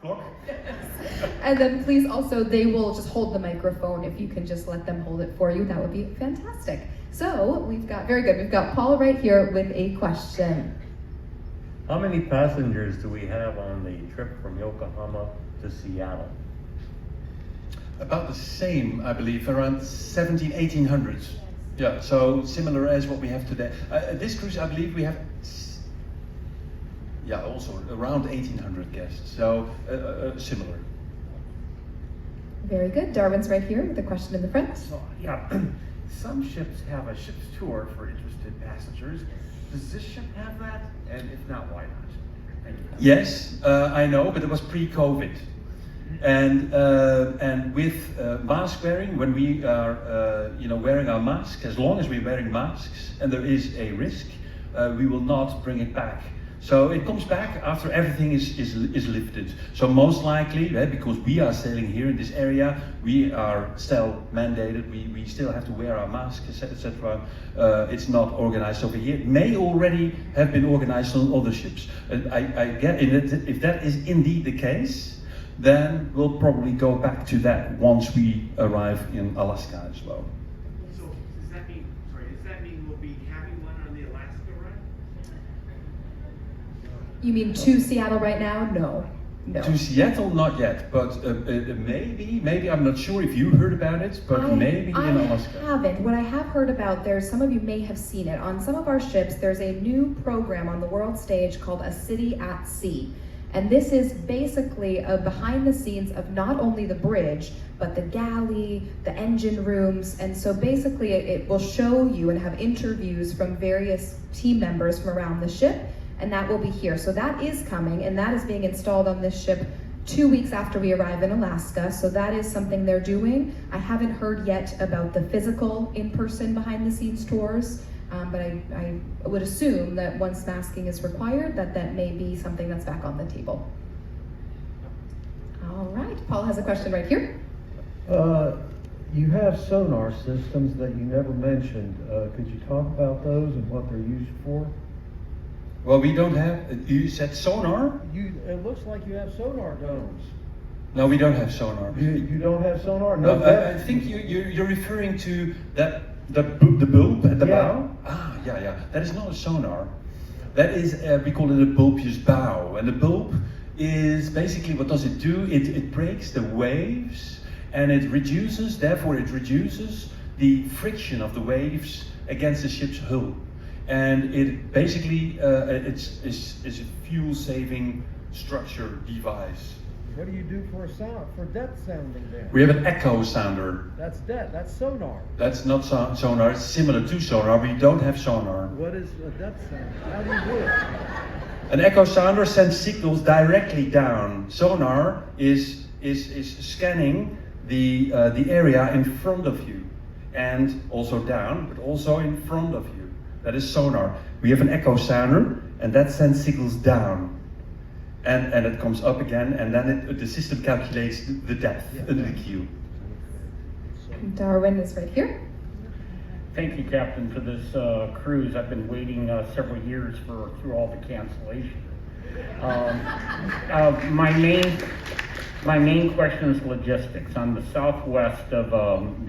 Clock? And then please also, they will just hold the microphone. If you can just let them hold it for you, that would be fantastic. So we've got, very good, we've got Paul right here with a question. How many passengers do we have on the trip from Yokohama to Seattle? About the same, I believe, around 1800. Yeah, so similar as what we have today. This cruise, I believe we have, yeah, also around 1800 guests, so similar. Very good. Darwin's right here with a question in the front. So, yeah, some ships have a ship's tour for interested passengers. Does this ship have that? And if not, why not? Thank you. Yes, I know, but it was pre-COVID. And with mask wearing, when we are wearing our mask, as long as we're wearing masks and there is a risk, we will not bring it back. So it comes back after everything is lifted. So most likely, because we are sailing here in this area, we are still mandated, we still have to wear our masks, etc. It's not organized over here. It may already have been organized on other ships. I get in it, if that is indeed the case, then we'll probably go back to that once we arrive in Alaska as well. So does that mean we'll be having one on the Alaska run? You mean to Seattle right now? No. To Seattle, not yet, but maybe, I'm not sure if you heard about it, but maybe in Alaska. I haven't. What I have heard about, some of you may have seen it. On some of our ships, there's a new program on the world stage called A City at Sea. And this is basically a behind the scenes of not only the bridge, but the galley, the engine rooms. And so basically it will show you and have interviews from various team members from around the ship, and that will be here. So that is coming, and that is being installed on this ship 2 weeks after we arrive in Alaska. So that is something they're doing. I haven't heard yet about the physical in-person behind the scenes tours. But I would assume that once masking is required, that may be something that's back on the table. All right, Paul has a question right here. You have sonar systems that you never mentioned. Could you talk about those and what they're used for? Well, we don't have, you said sonar? It looks like you have sonar domes. No, we don't have sonar. You don't have sonar? No, I think you're referring to the bulb at the bow? Ah, yeah. That is not a sonar. That is, we call it a bulbous bow. And the bulb is basically, what does it do? It breaks the waves and it reduces the friction of the waves against the ship's hull. And it basically, it's a fuel-saving structure device. What do you do for a sound, for depth sounding then? We have an echo sounder. That's depth, that's sonar. That's not sonar, it's similar to sonar. We don't have sonar. What is a depth sounder? How do you do it? An echo sounder sends signals directly down. Sonar is scanning the area in front of you, and also down, but also in front of you. That is sonar. We have an echo sounder, and that sends signals down. And it comes up again, and then the system calculates the depth under the keel. Darwin is right here. Thank you, Captain, for this cruise. I've been waiting several years through all the cancellation. My main question is logistics. On the southwest of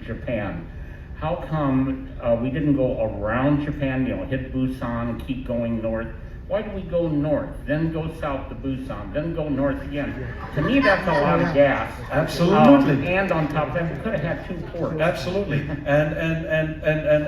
Japan, how come we didn't go around Japan, hit Busan and keep going north? Why do we go north, then go south to Busan, then go north again? To me, that's a lot of gas. Absolutely. And on top of that, we could have had 2 ports. Absolutely. And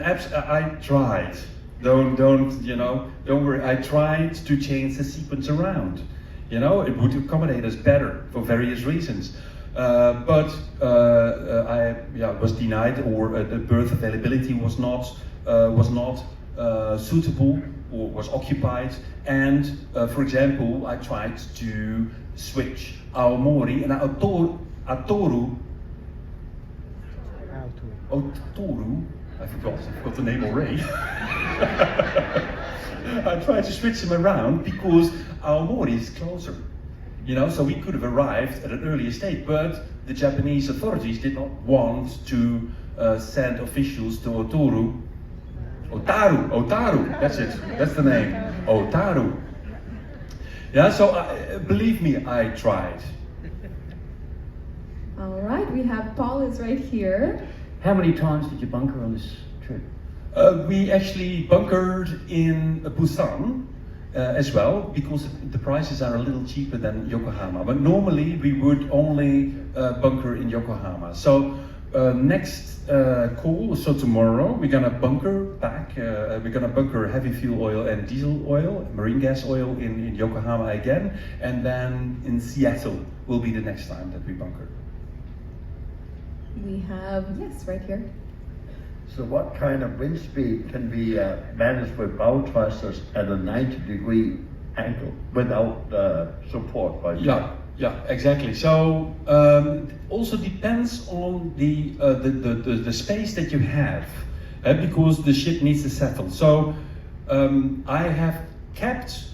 I tried. Don't worry. I tried to change the sequence around. It would accommodate us better for various reasons. But I was denied, or the berth availability was not suitable, or was occupied, and for example, I tried to switch Aomori and Otoru, I forgot the name already. I tried to switch them around because Aomori is closer, so we could have arrived at an earlier stage, but the Japanese authorities did not want to send officials to Otaru, that's it, that's the name, Otaru. Yeah, so believe me, I tried. All right, we have Paul is right here. How many times did you bunker on this trip? We actually bunkered in Busan as well, because the prices are a little cheaper than Yokohama. But normally we would only bunker in Yokohama. So next call, so tomorrow we're gonna bunker back. We're gonna bunker heavy fuel oil and diesel oil, marine gas oil in Yokohama again, and then in Seattle will be the next time that we bunker. We have, yes, right here. So what kind of wind speed can be managed with bow thrusters at a 90-degree angle without support by Yeah, exactly. So also depends on the space that you have, because the ship needs to settle. So I have kept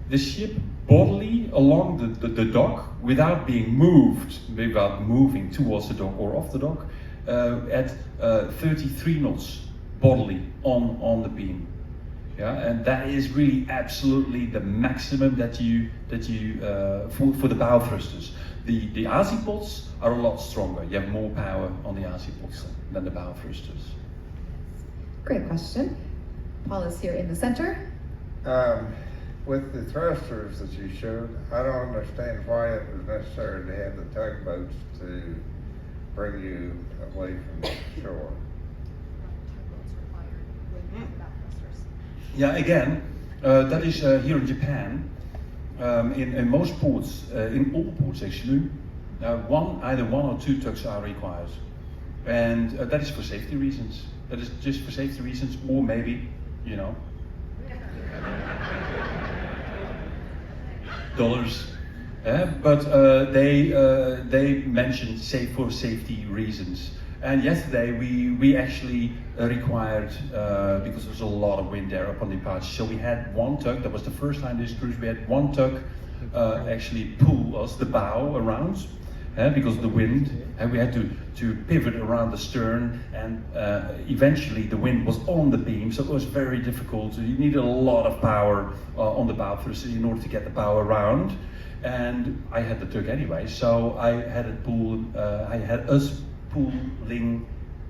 the ship bodily along the dock without being moved, without moving towards the dock or off the dock, at 33 knots bodily on the beam. Yeah, and that is really absolutely the maximum that you for the bow thrusters. The azipods are a lot stronger. You have more power on the azipods than the bow thrusters. Great question. Paul is here in the center. With the thrusters that you showed, I don't understand why it was necessary to have the tugboats to bring you away from the shore. Yeah, again, that is here in Japan. In most ports, in all ports actually, either one or two tugs are required, and that is for safety reasons. That is just for safety reasons, or maybe, you know, dollars. But they mentioned for safety reasons. And yesterday we actually required, because there was a lot of wind there upon departure, so we had one tug. That was the first time this cruise. We had one tug actually pull us the bow around because of the wind, and we had to pivot around the stern, and eventually the wind was on the beam, so it was very difficult. So you needed a lot of power on the bow thruster in order to get the bow around. And I had the tug anyway, so I had it pull. I had us pulling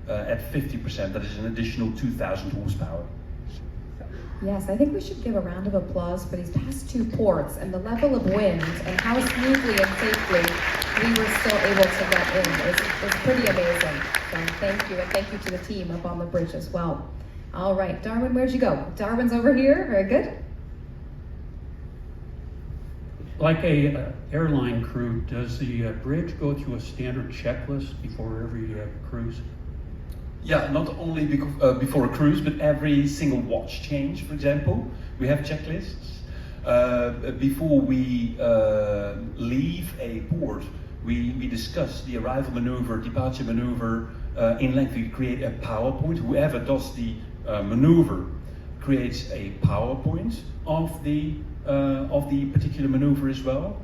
at 50%. That is an additional 2,000 horsepower. Yes, I think we should give a round of applause for these past two ports and the level of wind and how smoothly and safely we were still able to get in. It's pretty amazing. So thank you, and thank you to the team up on the bridge as well. All right, Darwin, where'd you go? Darwin's over here, very good. Like a airline crew, does the bridge go through a standard checklist before every cruise? Yeah, not only before a cruise, but every single watch change, for example, we have checklists. Before we leave a port, we discuss the arrival maneuver, departure maneuver in length. We create a PowerPoint. Whoever does the maneuver creates a PowerPoint of the particular maneuver as well,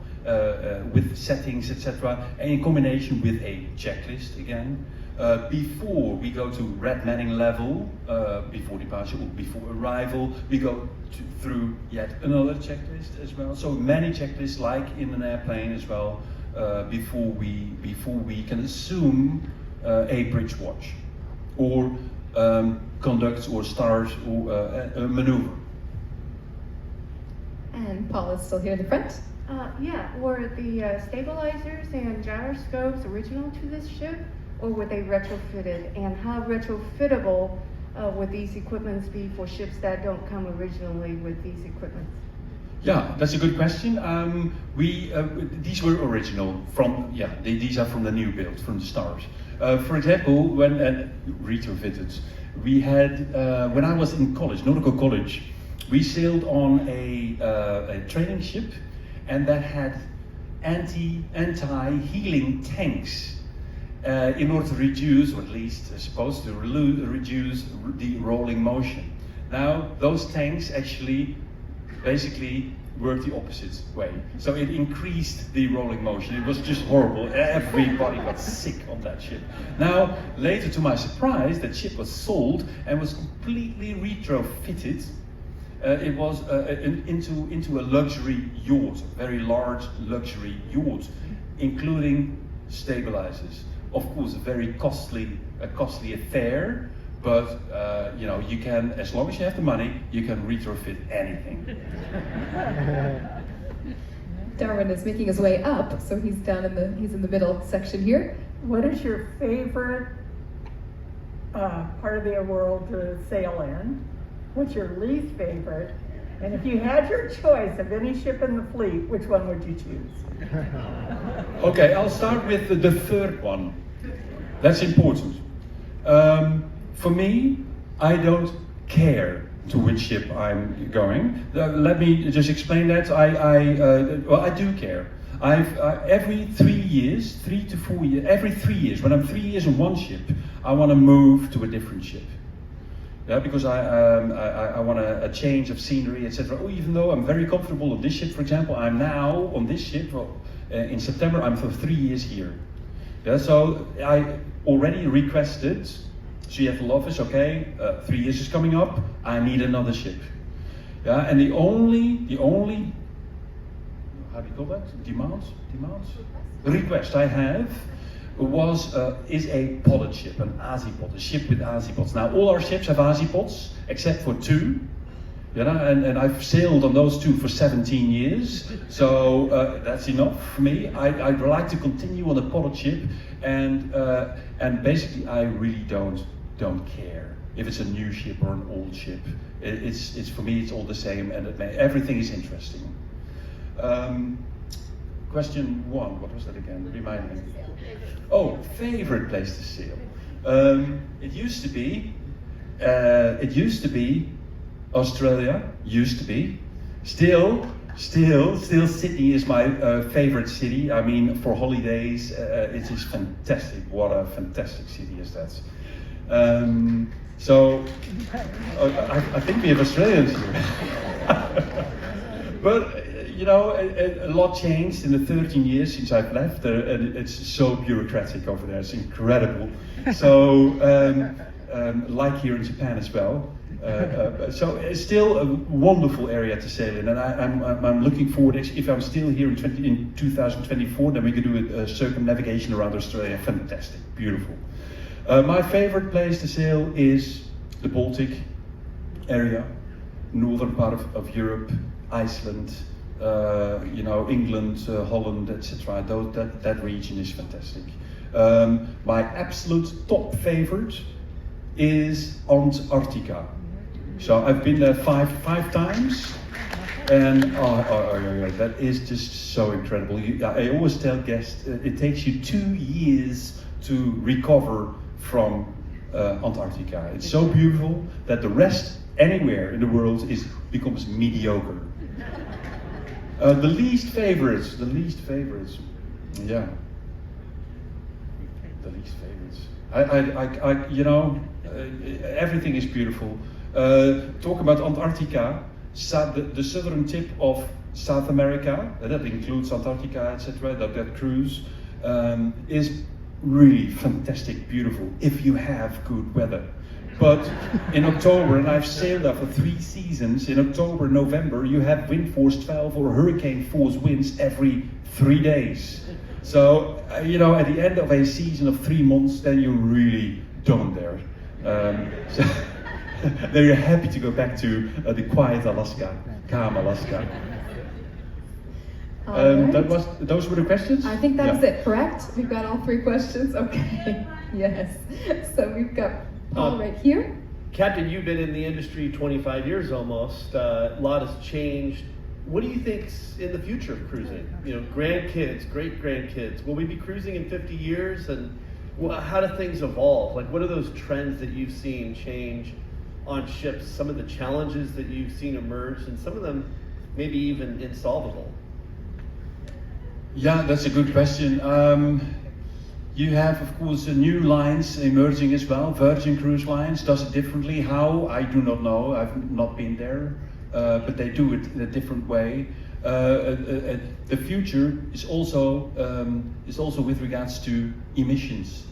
with settings, etc., and in combination with a checklist again. Before we go to red manning level, before departure or before arrival, we go through yet another checklist as well. So many checklists, like in an airplane as well, before we can assume a bridge watch or conduct or start or a maneuver. And Paul is still here in the front. Yeah, were the stabilizers and gyroscopes original to this ship, or were they retrofitted? And how retrofittable would these equipments be for ships that don't come originally with these equipments? Yeah, that's a good question. These were original from, these are from the new build, from the start. For example, when retrofitted, we had, when I was in college, nautical college, we sailed on a training ship, and that had anti-heeling tanks in order to reduce, or at least supposed to reduce the rolling motion. Now, those tanks actually basically worked the opposite way. So it increased the rolling motion. It was just horrible. Everybody got sick on that ship. Now, later to my surprise, that ship was sold and was completely retrofitted. It was into a luxury yacht, a very large luxury yacht, including stabilizers. Of course, a very costly affair, but you know, you can, as long as you have the money, you can retrofit anything. Darwin is making his way up, so he's he's in the middle section here. What is your favorite part of the world to sail in? What's your least favorite? And if you had your choice of any ship in the fleet, which one would you choose? Okay, I'll start with the third one. That's important. For me, I don't care to which ship I'm going. Let me just explain that. Well, I do care. Every 3 years, 3 to 4 years, every 3 years, when I'm 3 years on one ship, I want to move to a different ship. Yeah, because I want a change of scenery, etc. Oh, even though I'm very comfortable on this ship, for example, I'm now on this ship. Well, in September, I'm for 3 years here. Yeah, so I already requested Seattle office. Okay, 3 years is coming up. I need another ship. Yeah, and the only how do you call that? Demands? Request I have is a podded ship, an azipod, a ship with azipods. Now all our ships have azipods, except for 2. You know, and I've sailed on those 2 for 17 years, so that's enough for me. I'd like to continue on a podded ship, and basically I really don't care if it's a new ship or an old ship. It's for me, it's all the same, and everything is interesting. Question 1, what was that again? Remind me. Oh, favorite place to sail. It used to be Australia. Used to be. Still Sydney is my favorite city. I mean, for holidays, it is fantastic. What a fantastic city is that. So, I think we have Australians here. But, you know, a lot changed in the 13 years since I've left, and it's so bureaucratic over there. It's incredible. So, like here in Japan as well. So it's still a wonderful area to sail in, and I'm looking forward. If I'm still here in 2024, then we can do a circumnavigation around Australia. Fantastic, beautiful. My favorite place to sail is the Baltic area, northern part of Europe, Iceland, you know, England, Holland, etc. That region is fantastic. My absolute top favorite is Antarctica. So I've been there five times, and that is just so incredible. I always tell guests it takes you 2 years to recover from Antarctica. It's so beautiful that the rest anywhere in the world becomes mediocre. The least favorites, yeah. The least favorites. You know, everything is beautiful. Talk about Antarctica, the southern tip of South America, that includes Antarctica, etc. That cruise is really fantastic, beautiful, if you have good weather. But in October, and I've sailed there for 3 seasons, in October, November, you have wind force 12 or hurricane force winds every 3 days. So, you know, at the end of a season of 3 months, then you're really done there. So then you're happy to go back to the quiet Alaska, calm Alaska. Right. Those were the questions? I think that was it, correct? We've got all 3 questions, okay. Yes. So we've got Paul right here. Captain, you've been in the industry 25 years almost. A lot has changed. What do you think's in the future of cruising? You know, grandkids, great-grandkids. Will we be cruising in 50 years? And how do things evolve? Like, what are those trends that you've seen change on ships? Some of the challenges that you've seen emerge, and some of them maybe even insolvable. Yeah, that's a good question. You have, of course, new lines emerging as well. Virgin Cruise Lines does it differently. How? I do not know. I've not been there. But they do it in a different way. The future is also with regards to emissions,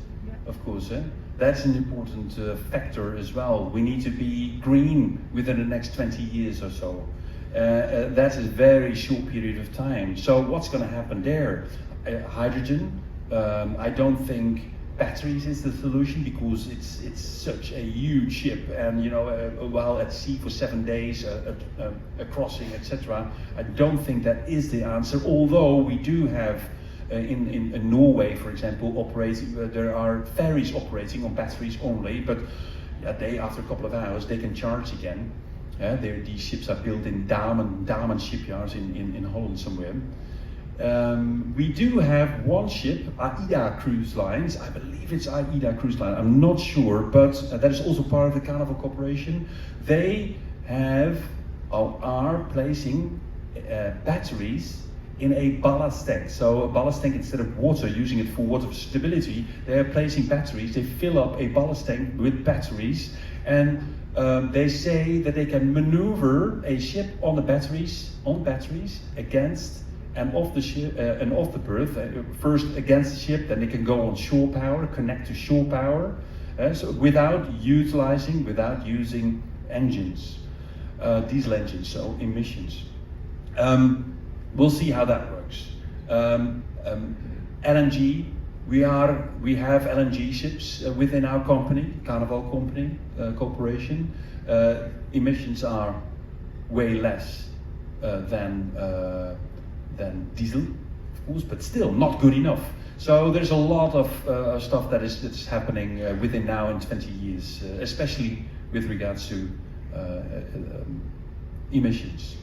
of course. That's an important factor as well. We need to be green within the next 20 years or so. That's a very short period of time. So what's going to happen there? Hydrogen, I don't think batteries is the solution because it's such a huge ship, and while at sea for 7 days, a crossing, etc. I don't think that is the answer. Although we do have in Norway, for example, there are ferries operating on batteries only, but after a couple of hours they can charge again. These ships are built in Damen shipyards in Holland somewhere. We do have one ship, AIDA Cruise Lines. I believe it's AIDA Cruise Line. I'm not sure, but that is also part of the Carnival Corporation. They are placing batteries in a ballast tank. So a ballast tank, instead of water, using it for water stability, they are placing batteries. They fill up a ballast tank with batteries, and they say that they can maneuver a ship on batteries against and off the ship and off the berth. First against the ship, then they can go on shore power, connect to shore power, so without using engines, diesel engines, so emissions. We'll see how that works. LNG. We have LNG ships within our company, Carnival Corporation. Emissions are way less than diesel, of course, but still not good enough. So there's a lot of stuff that's happening within now and 20 years, especially with regards to emissions.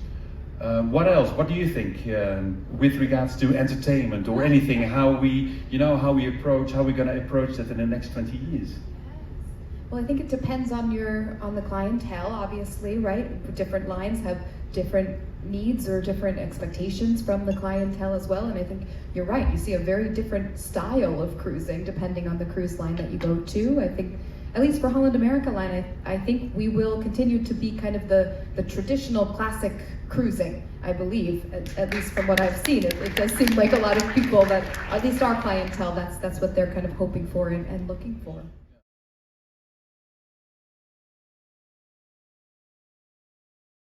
What else? What do you think with regards to entertainment or anything? How we're going to approach that in the next 20 years? Well, I think it depends on the clientele, obviously, right? Different lines have different needs or different expectations from the clientele as well. And I think you're right. You see a very different style of cruising depending on the cruise line that you go to. I think, at least for Holland America Line, I think we will continue to be kind of the traditional classic cruising, I believe, at least from what I've seen. It does seem like a lot of people that, at least our clientele, that's what they're kind of hoping for and looking for.